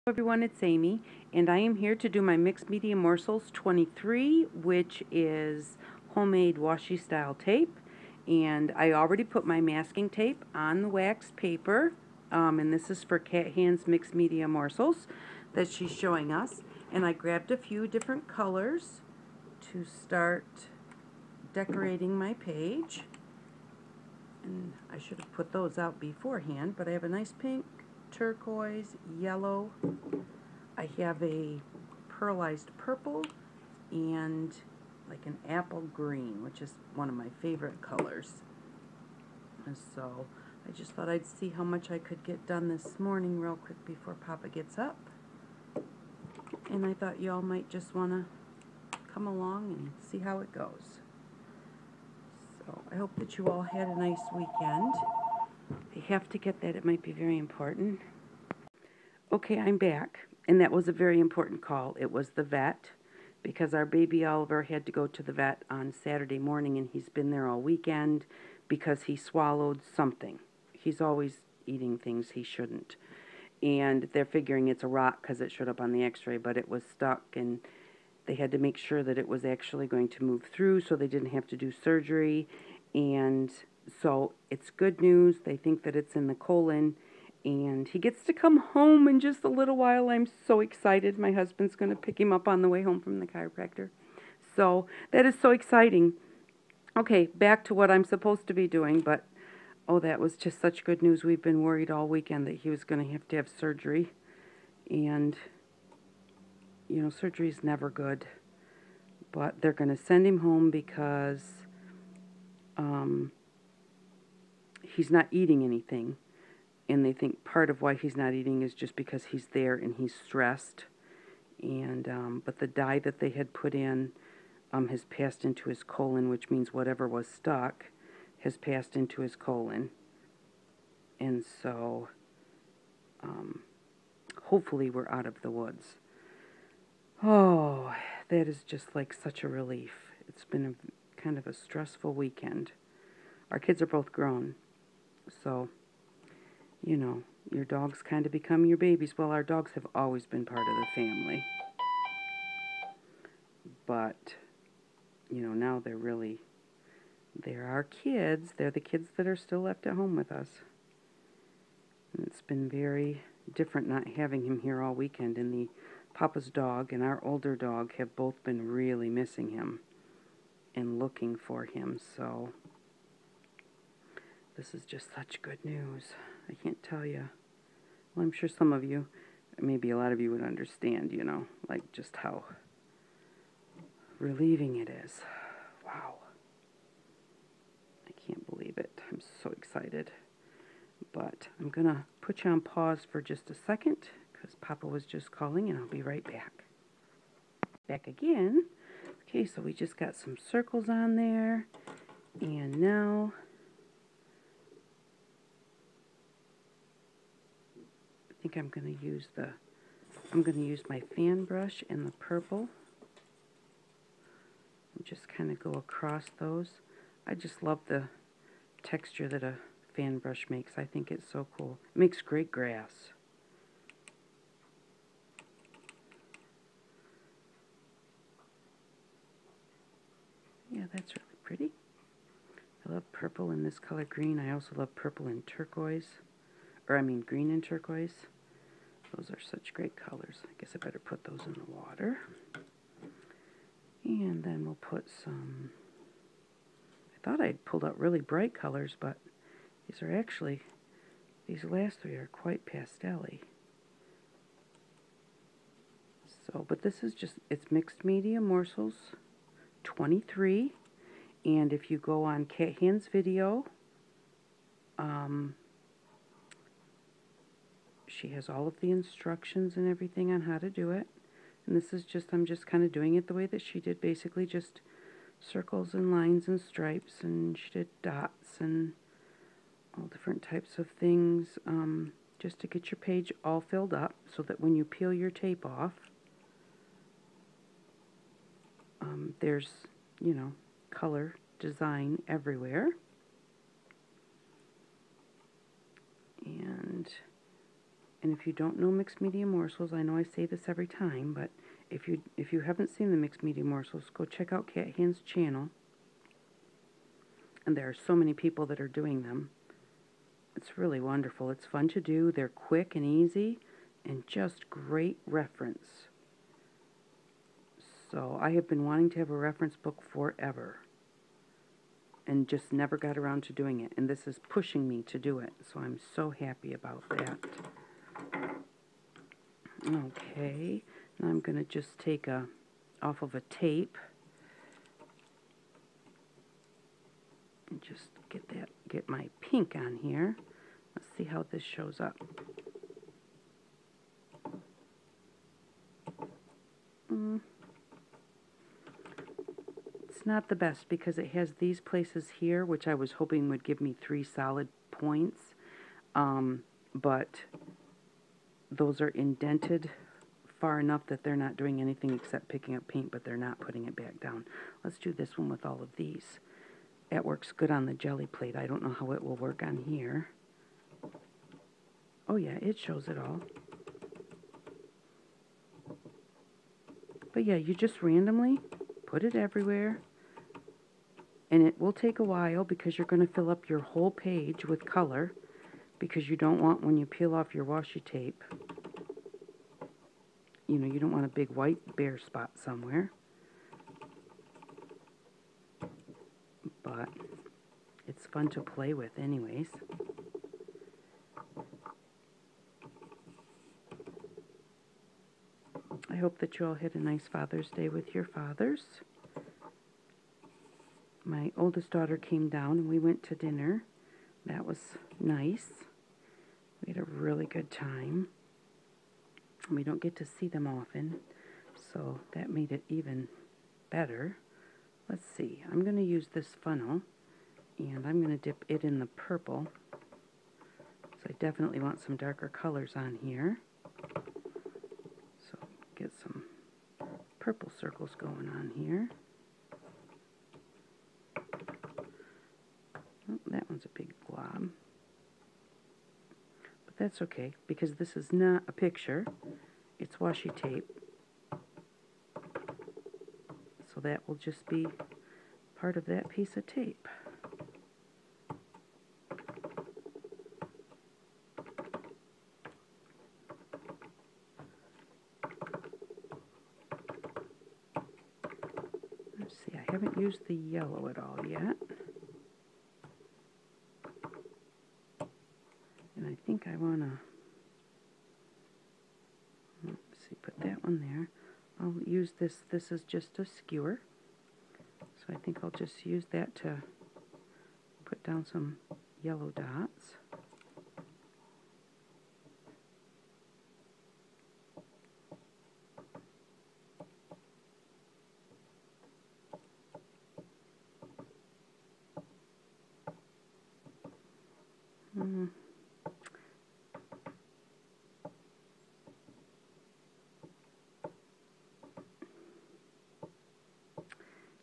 Everyone, it's Amy, and I am here to do my Mixed Media Morsels 23, which is homemade washi style tape. And I already put my masking tape on the wax paper, and this is for Cat Hands Mixed Media Morsels that she's showing us. And I grabbed a few different colors to start decorating my page. And I should have put those out beforehand, but I have a nice pink, turquoise, yellow. I have a pearlized purple and like an apple green, which is one of my favorite colors. And so I just thought I'd see how much I could get done this morning real quick before Papa gets up. And I thought y'all might just want to come along and see how it goes. So I hope that you all had a nice weekend. I have to get that. It might be very important. Okay, I'm back. And that was a very important call. It was the vet, because our baby Oliver had to go to the vet on Saturday morning, and he's been there all weekend because he swallowed something. He's always eating things he shouldn't. And they're figuring it's a rock because it showed up on the x-ray, but it was stuck, and they had to make sure that it was actually going to move through so they didn't have to do surgery. And so it's good news. They think that it's in the colon. And he gets to come home in just a little while. I'm so excited. My husband's going to pick him up on the way home from the chiropractor. So that is so exciting. Okay, back to what I'm supposed to be doing. But, oh, that was just such good news. We've been worried all weekend that he was going to have surgery. And, you know, surgery is never good. But they're going to send him home because he's not eating anything. And they think part of why he's not eating is just because he's there and he's stressed. And but the dye that they had put in has passed into his colon, which means whatever was stuck has passed into his colon. And so hopefully we're out of the woods. Oh, that is just like such a relief. It's been a kind of a stressful weekend. Our kids are both grown, so you know, your dogs kind of become your babies. Well, our dogs have always been part of the family. But, you know, now they're our kids. They're the kids that are still left at home with us. And it's been very different not having him here all weekend. And the Papa's dog and our older dog have both been really missing him and looking for him. So this is just such good news. I can't tell you. Well, I'm sure some of you, maybe a lot of you would understand, you know, like just how relieving it is. Wow. I can't believe it. I'm so excited. But I'm going to put you on pause for just a second because Papa was just calling, and I'll be right back. Back again. Okay, so we just got some circles on there. And now I think I'm going to use my fan brush and the purple and just kind of go across those. I just love the texture that a fan brush makes. I think it's so cool. It makes great grass. Yeah, that's really pretty. I love purple in this color green. I also love purple and turquoise. Or I mean green and turquoise. Those are such great colors. I guess I better put those in the water. And then we'll put some, I thought I'd pulled out really bright colors, but these are actually, these last three are quite pastel-y. So, but this is just, it's Mixed Media Morsels 23. And if you go on Cat Hands video, she has all of the instructions and everything on how to do it. And this is just, I'm just kind of doing it the way that she did, basically just circles and lines and stripes, and she did dots and all different types of things, just to get your page all filled up so that when you peel your tape off, there's, you know, color design And if you don't know mixed media morsels, I know I say this every time, but if you haven't seen the mixed media morsels, go check out Cat Hand's channel. And there are so many people that are doing them. It's really wonderful. It's fun to do. They're quick and easy and just great reference. So I have been wanting to have a reference book forever and just never got around to doing it. And this is pushing me to do it. So I'm so happy about that. Okay, now I'm going to just take off of a tape and just get my pink on here. Let's see how this shows up. It's not the best because it has these places here, which I was hoping would give me 3 solid points, but those are indented far enough that they're not doing anything except picking up paint, but they're not putting it back down. Let's do this one with all of these. That works good on the jelly plate. I don't know how it will work on here. Oh yeah, it shows it all. But yeah, you just randomly put it everywhere. And it will take a while because you're going to fill up your whole page with color, because you don't want, when you peel off your washi tape, you know, you don't want a big white bare spot somewhere. But it's fun to play with anyways. I hope that you all had a nice Father's Day with your fathers. My oldest daughter came down and we went to dinner. That was nice. We had a really good time. We don't get to see them often, so that made it even better. Let's see, I'm going to use this funnel, and I'm going to dip it in the purple. So I definitely want some darker colors on here. So get some purple circles going on here. Oh, that one's a big glob. But that's okay, because this is not a picture. It's washi tape. So that will just be part of that piece of tape. Let's see, I haven't used the yellow at all yet. And I think I want to, let's see, put that one there. I'll use this, this is just a skewer. So I think I'll just use that to put down some yellow dots.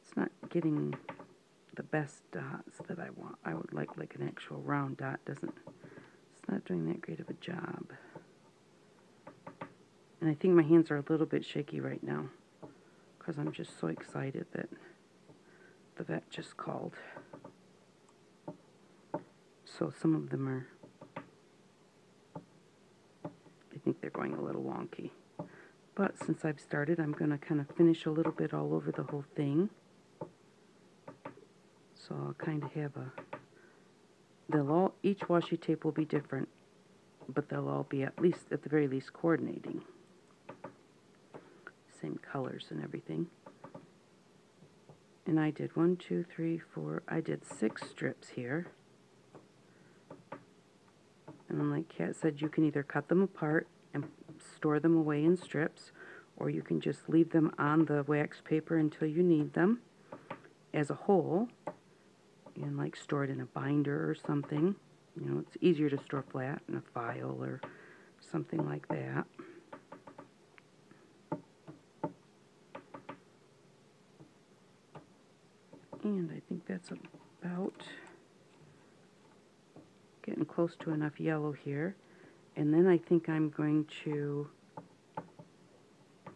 It's not getting the best dots that I want. I would like an actual round dot. It's not doing that great of a job. And I think my hands are a little bit shaky right now because I'm just so excited that the vet just called. So some of them are, I think they're going a little wonky. But since I've started, I'm going to kind of finish a little bit all over the whole thing. So I'll kind of have each washi tape will be different, but they'll all be at the very least coordinating. Same colors and everything. And I did I did 6 strips here. And then like Kat said, you can either cut them apart and store them away in strips, or you can just leave them on the wax paper until you need them as a whole, and like store it in a binder or something. You know, it's easier to store flat in a file or something like that. And I think that's about getting close to enough yellow here. And then I think I'm going to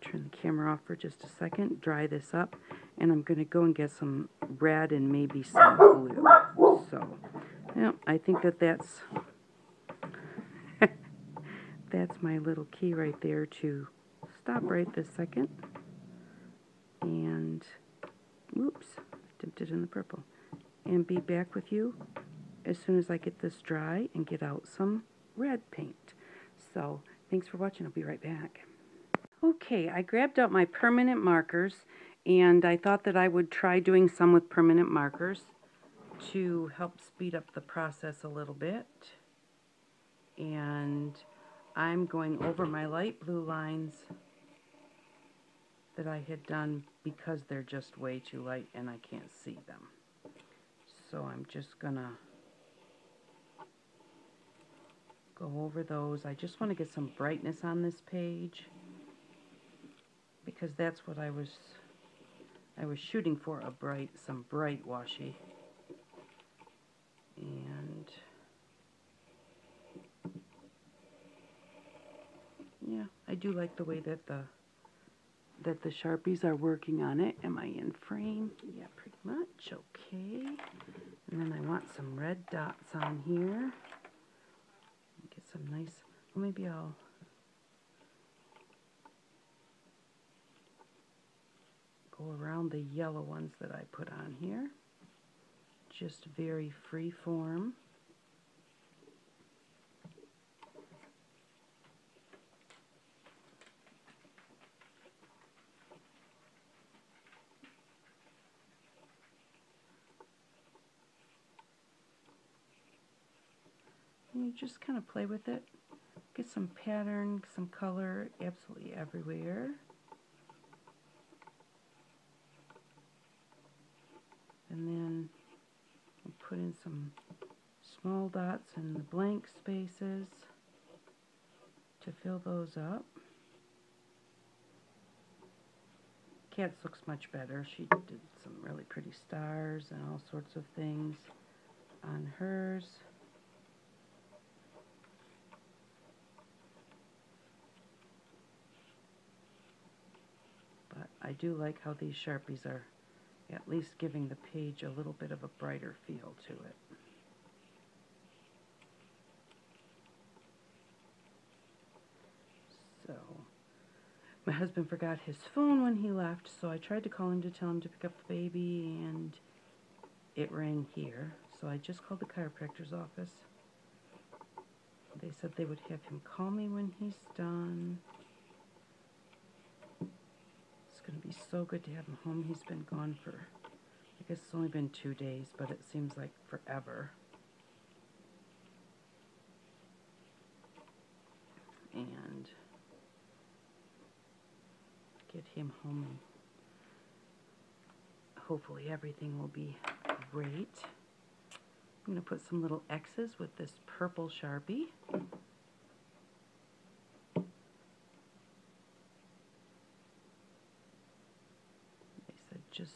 turn the camera off for just a second, dry this up, and I'm going to go and get some red and maybe some blue. So, yeah, I think that's that's my little key right there to stop right this second. And, whoops, dipped it in the purple. And be back with you as soon as I get this dry and get out some red paint. So, thanks for watching. I'll be right back. Okay, I grabbed out my permanent markers, and I thought that I would try doing some with permanent markers to help speed up the process a little bit. And I'm going over my light blue lines that I had done because they're just way too light and I can't see them. So I'm just gonna go over those. I just want to get some brightness on this page because that's what I was shooting for, some bright washi. And yeah, I do like the way that the Sharpies are working on it. Am I in frame? Yeah, pretty much. Okay. And then I want some red dots on here. Get some nice, well, maybe I'll go around the yellow ones that I put on here. Just very free form. And you just kind of play with it. Get some pattern, some color absolutely everywhere. And then I'll put in some small dots in the blank spaces to fill those up. Kat's looks much better. She did some really pretty stars and all sorts of things on hers. But I do like how these Sharpies are at least giving the page a little bit of a brighter feel to it. So, my husband forgot his phone when he left, so I tried to call him to tell him to pick up the baby, and it rang here. So I just called the chiropractor's office. They said they would have him call me when he's done. It's going to be so good to have him home. He's been gone for, I guess it's only been 2 days, but it seems like forever. And get him home, and hopefully everything will be great. I'm going to put some little X's with this purple Sharpie. They said just,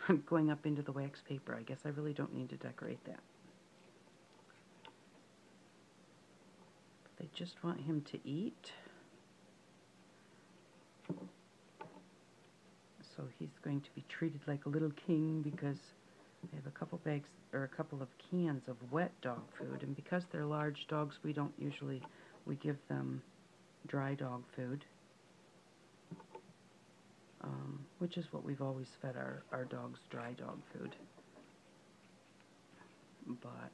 I'm going up into the wax paper. I guess I really don't need to decorate that. But they just want him to eat. So he's going to be treated like a little king because they have a couple bags, or a couple of cans of wet dog food, and because they're large dogs, we give them dry dog food, which is what we've always fed our dogs, dry dog food. But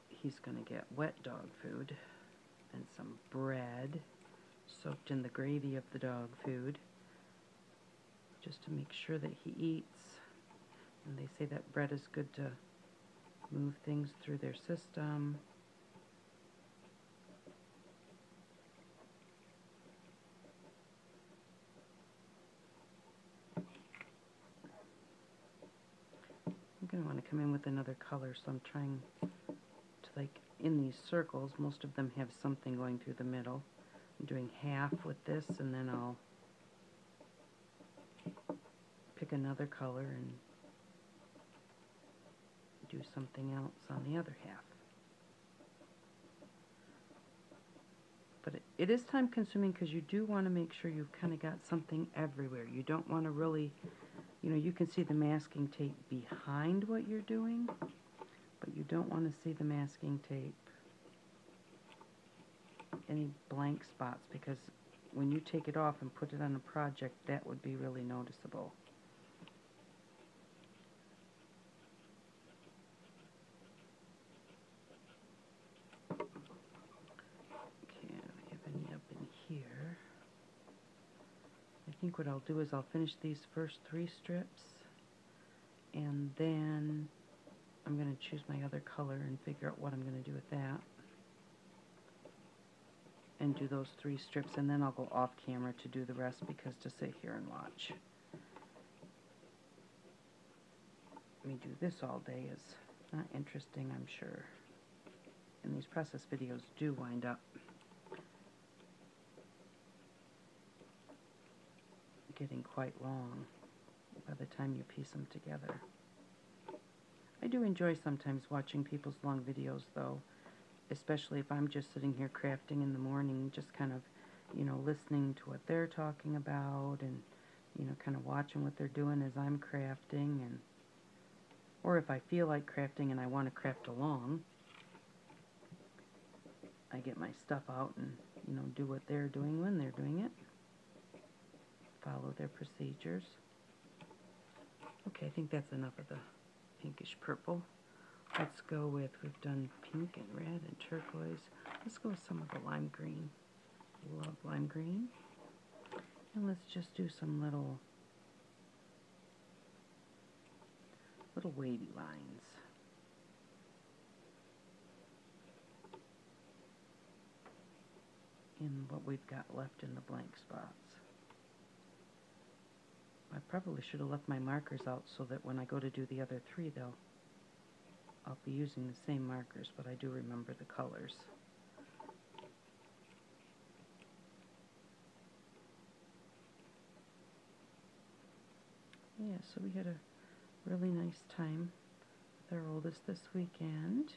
he's going to get wet dog food and some bread soaked in the gravy of the dog food, just to make sure that he eats. And they say that bread is good to move things through their system. I'm going to want to come in with another color, so I'm trying to, like, in these circles, most of them have something going through the middle. I'm doing half with this, and then I'll pick another color and do something else on the other half. But it is time consuming because you do want to make sure you've kind of got something everywhere. You don't want to really, you know, you can see the masking tape behind what you're doing, but you don't want to see the masking tape, any blank spots, because when you take it off and put it on a project, that would be really noticeable. Okay, I don't have any up in here. I think what I'll do is I'll finish these first 3 strips, and then I'm going to choose my other color and figure out what I'm going to do with that. And do those 3 strips, and then I'll go off camera to do the rest, because to sit here and watch me do this all day is not interesting, I'm sure. And these process videos do wind up getting quite long by the time you piece them together. I do enjoy sometimes watching people's long videos, though, especially if I'm just sitting here crafting in the morning, just kind of, you know, listening to what they're talking about, and, you know, kind of watching what they're doing as I'm crafting, and or if I feel like crafting and I want to craft along, I get my stuff out and, you know, do what they're doing when they're doing it. Follow their procedures. Okay, I think that's enough of the pinkish purple. Let's go with, we've done pink and red and turquoise. Let's go with some of the lime green. Love lime green. And let's just do some little wavy lines. In what we've got left in the blank spots. I probably should have left my markers out so that when I go to do the other 3, I'll be using the same markers, but I do remember the colors. Yeah, so we had a really nice time with our oldest this weekend.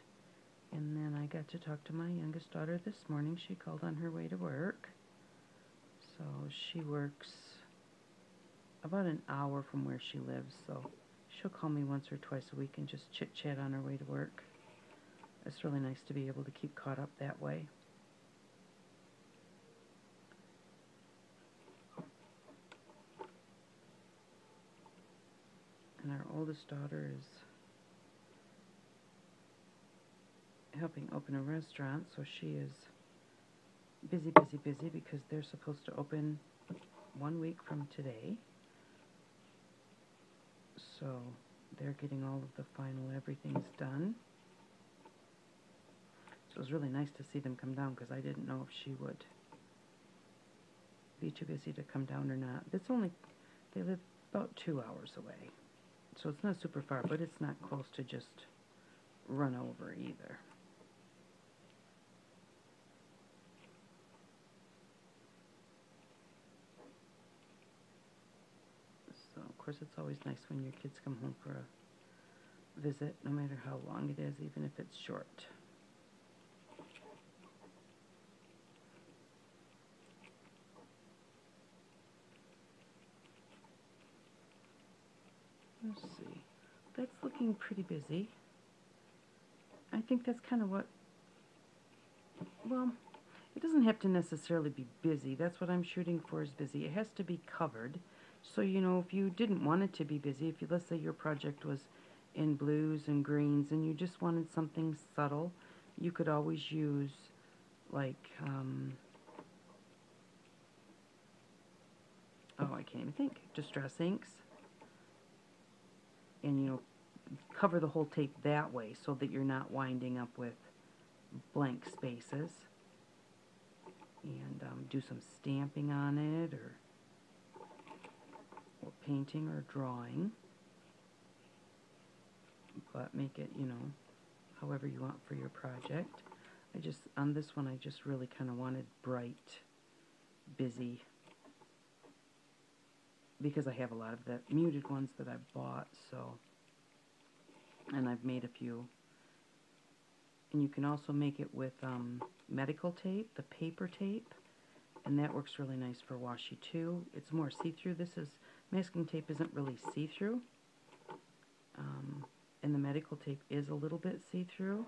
And then I got to talk to my youngest daughter this morning. She called on her way to work. So she works about an hour from where she lives, so she'll call me once or twice a week and just chit-chat on her way to work. It's really nice to be able to keep caught up that way. And our oldest daughter is helping open a restaurant, so she is busy, busy, busy, because they're supposed to open 1 week from today. So they're getting all of the final everything's done. So it was really nice to see them come down, because I didn't know if she would be too busy to come down or not. They live about 2 hours away. So it's not super far, but it's not close to just run over either. So, of course, it's always nice when your kids come home for a visit, no matter how long it is, even if it's short. Let's see. That's looking pretty busy. I think that's kind of what, well, it doesn't have to necessarily be busy. That's what I'm shooting for, is busy. It has to be covered. So, you know, if you didn't want it to be busy, if you, let's say your project was in blues and greens and you just wanted something subtle, you could always use, like, oh, I can't even think, distress inks. And, you know, cover the whole tape that way so that you're not winding up with blank spaces. And do some stamping on it, or painting or drawing. But make it, you know, however you want for your project. On this one, I just really kind of wanted bright, busy, because I have a lot of the muted ones that I bought, so and I've made a few. And you can also make it with medical tape, the paper tape, and that works really nice for washi too. It's more see-through. Masking tape isn't really see-through, and the medical tape is a little bit see-through,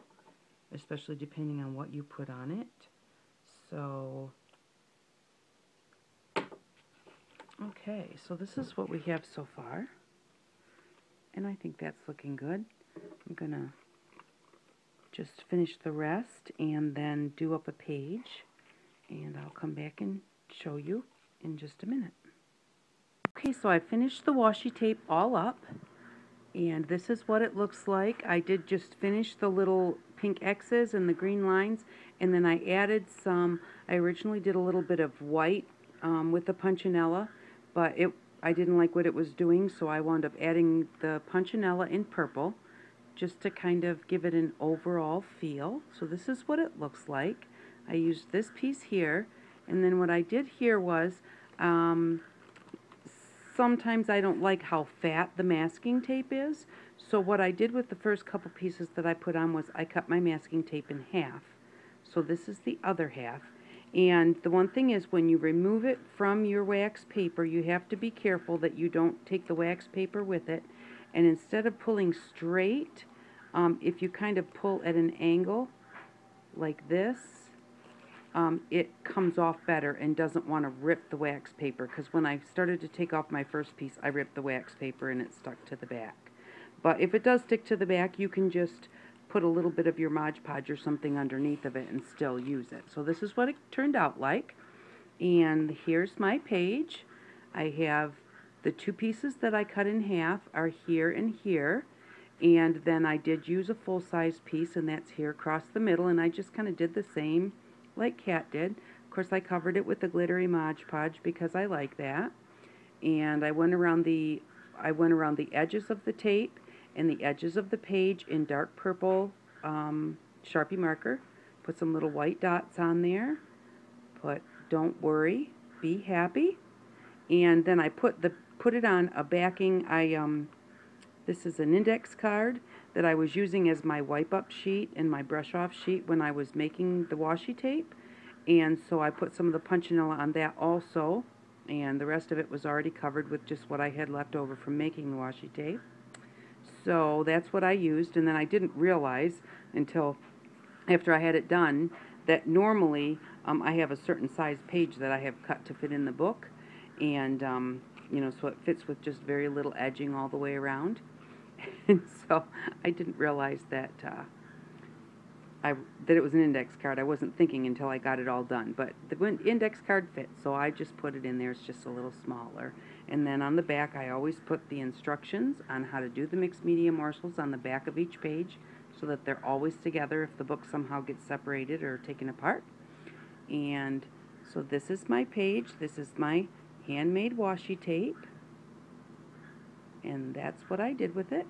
especially depending on what you put on it. So, okay, so this is what we have so far, and I think that's looking good. I'm going to just finish the rest and then do up a page, and I'll come back and show you in just a minute. Okay, so I finished the washi tape all up, and this is what it looks like. I did just finish the little pink X's and the green lines, and then I added I originally did a little bit of white with the punchinella, but I didn't like what it was doing, so I wound up adding the punchinella in purple, just to kind of give it an overall feel. So this is what it looks like. I used this piece here, and then what I did here was, sometimes I don't like how fat the masking tape is, so what I did with the first couple pieces that I put on was I cut my masking tape in half. So this is the other half. And the one thing is, when you remove it from your wax paper, you have to be careful that you don't take the wax paper with it. And instead of pulling straight, if you kind of pull at an angle like this, it comes off better and doesn't want to rip the wax paper, because when I started to take off my first piece, I ripped the wax paper and it stuck to the back. But if it does stick to the back, you can just put a little bit of your Mod Podge or something underneath of it and still use it. So this is what it turned out like, and here's my page. I have the two pieces that I cut in half are here and here, and then I did use a full-size piece, and that's here across the middle, and I just kind of did the same like Kat did. Of course, I covered it with the glittery Mod Podge because I like that, and I went around the edges of the tape and the edges of the page in dark purple Sharpie marker. Put some little white dots on there. Put "Don't worry, be happy," and then I put it on a backing. This is an index card that I was using as my wipe-up sheet and my brush-off sheet when I was making the washi tape, and so I put some of the punchinella on that also, and the rest of it was already covered with just what I had left over from making the washi tape. So that's what I used, and then I didn't realize until after I had it done that normally I have a certain size page that I have cut to fit in the book, and you know, so it fits with just very little edging all the way around. And so I didn't realize that that it was an index card. I wasn't thinking until I got it all done, but the index card fits, so I just put it in there. It's just a little smaller. And then on the back, I always put the instructions on how to do the mixed media morsels on the back of each page, so that they're always together if the book somehow gets separated or taken apart. And so this is my page. This is my handmade washi tape, and that's what I did with it.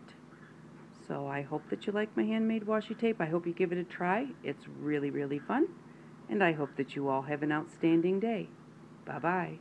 So I hope that you like my handmade washi tape. I hope you give it a try. It's really, really fun, and I hope that you all have an outstanding day. Bye-bye.